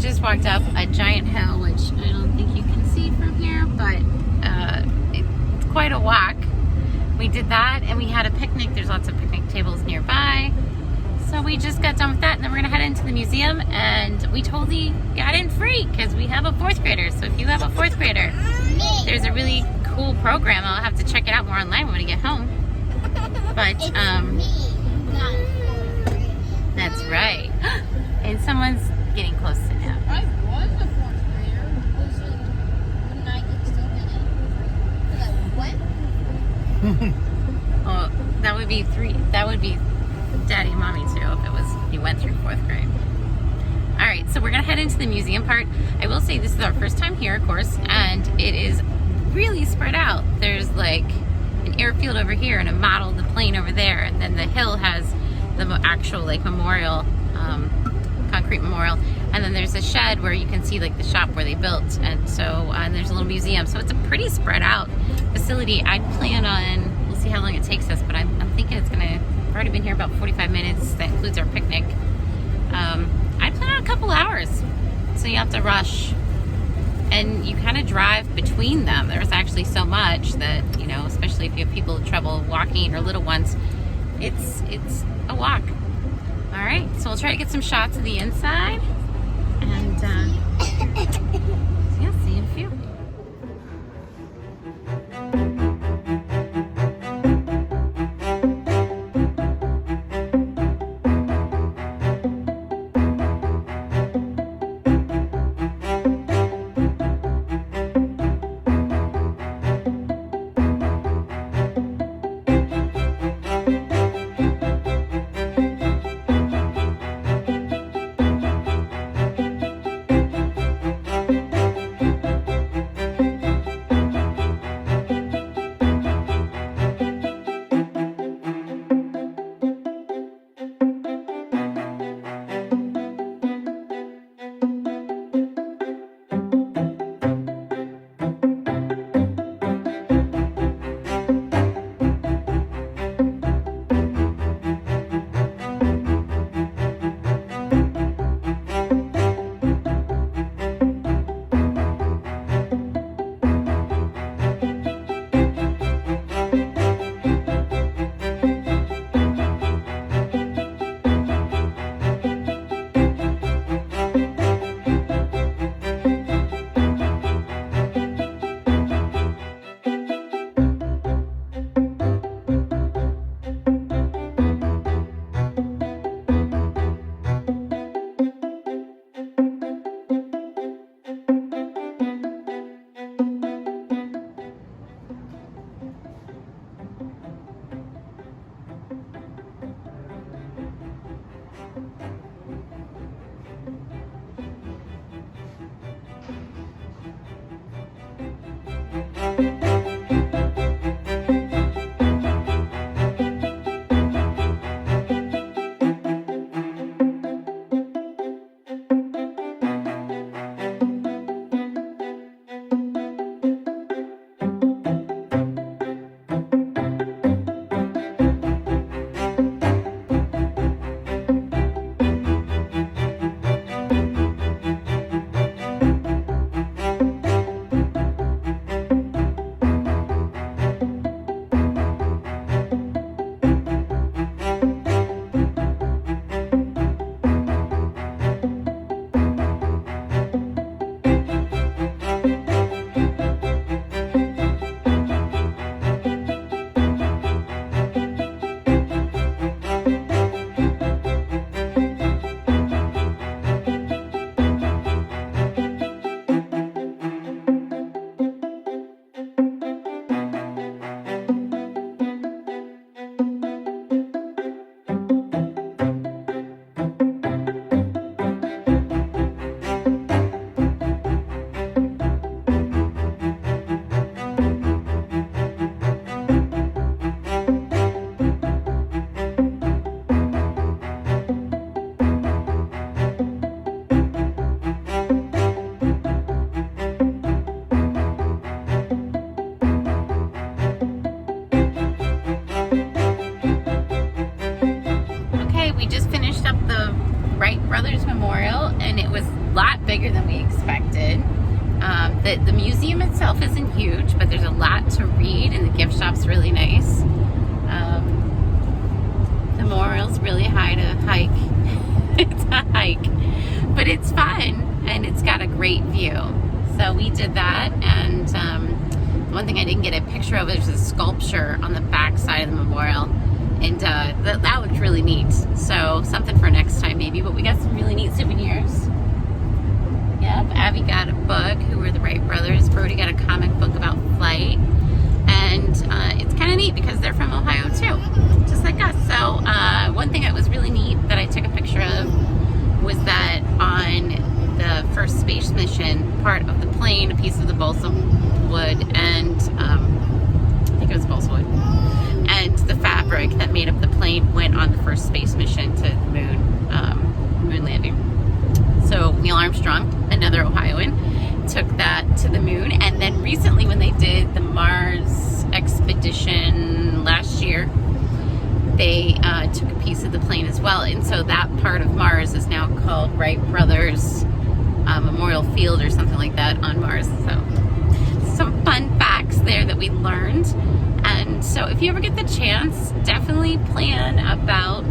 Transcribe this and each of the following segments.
just walked up a giant hill, which I don't think you can see from here, but it's quite a walk. We did that, and we had a picnic. There's lots of picnic tables nearby. So we just got done with that, and then we're gonna head into the museum, and we totally got in free because we have a 4th grader. So if you have a 4th grader, there's a really cool program. I'll have to check it out more online when we get home. But that's right. And someone's getting close to now. I was a 4th grader. Wouldn't I get still get it? What? Oh, that would be 3. That would be Daddy and Mommy too if it was you went through 4th grade. All right, so we're gonna head into the museum part. I will say this is our first time here, of course, and it is really spread out. There's like an airfield over here and a model of the plane over there, and then the hill has the actual like memorial, concrete memorial, and then there's a shed where you can see like the shop where they built, and so and there's a little museum. So it's a pretty spread out facility. I plan on, we'll see how long it takes us, but I'm thinking it's gonna, I've already been here about 45 minutes. That includes our picnic. I plan on a couple hours, so you have to rush, and you kind of drive between them. There's actually so much that, you know, especially if you have people with trouble walking or little ones, it's a walk. All right, so we'll try to get some shots of the inside, and yeah, see you in a few. The museum itself isn't huge, but there's a lot to read, and the gift shop's really nice. The memorial's really high to hike. It's a hike, but it's fun, and it's got a great view. So we did that, and one thing I didn't get a picture of is a sculpture on the back side of the memorial, and that looked really neat. So something for next time maybe, but we got some really neat souvenirs. Yep, Abby got a book, who were the Wright brothers. Brody got a comic book about flight, and it's kind of neat because they're from Ohio too, just like us. So one thing that was really neat that I took a picture of was that on the first space mission, part of the plane, a piece of the balsa wood, and I think it was balsa wood, and the fabric that made up the plane went on the first space mission to the moon landing. So Neil Armstrong, another Ohioan, took that to the moon. And then recently, when they did the Mars expedition last year, they took a piece of the plane as well. And so that part of Mars is now called Wright Brothers Memorial Field or something like that on Mars. So some fun facts there that we learned. And so if you ever get the chance, definitely plan about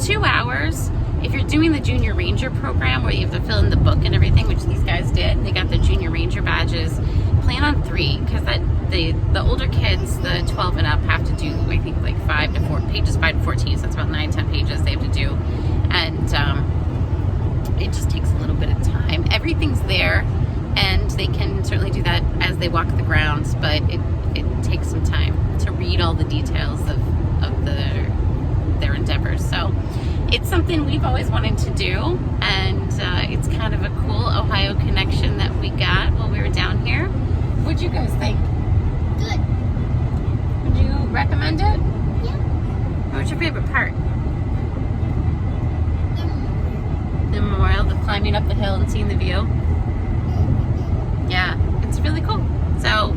2 hours. If you're doing the Junior Ranger program where you have to fill in the book and everything, which these guys did, they got the Junior Ranger badges, plan on 3, because the older kids, the 12 and up, have to do, I think, like 5 to 14, so that's about 9-10 pages they have to do. And it just takes a little bit of time. Everything's there, and they can certainly do that as they walk the grounds, but it takes some time to read all the details of their endeavors. So it's something we've always wanted to do, and it's kind of a cool Ohio connection that we got while we were down here. What'd you guys think? Good. Would you recommend it? Yeah. What was your favorite part? The memorial, the climbing up the hill and seeing the view. Yeah, it's really cool. So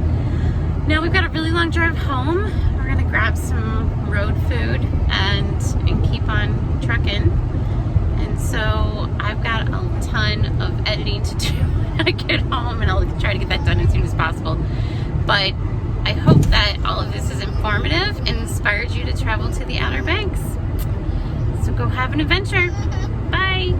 now we've got a really long drive home. We're gonna grab some road food and keep on trucking. And so I've got a ton of editing to do when I get home, and I'll try to get that done as soon as possible. But I hope that all of this is informative and inspired you to travel to the Outer Banks. So go have an adventure. Bye.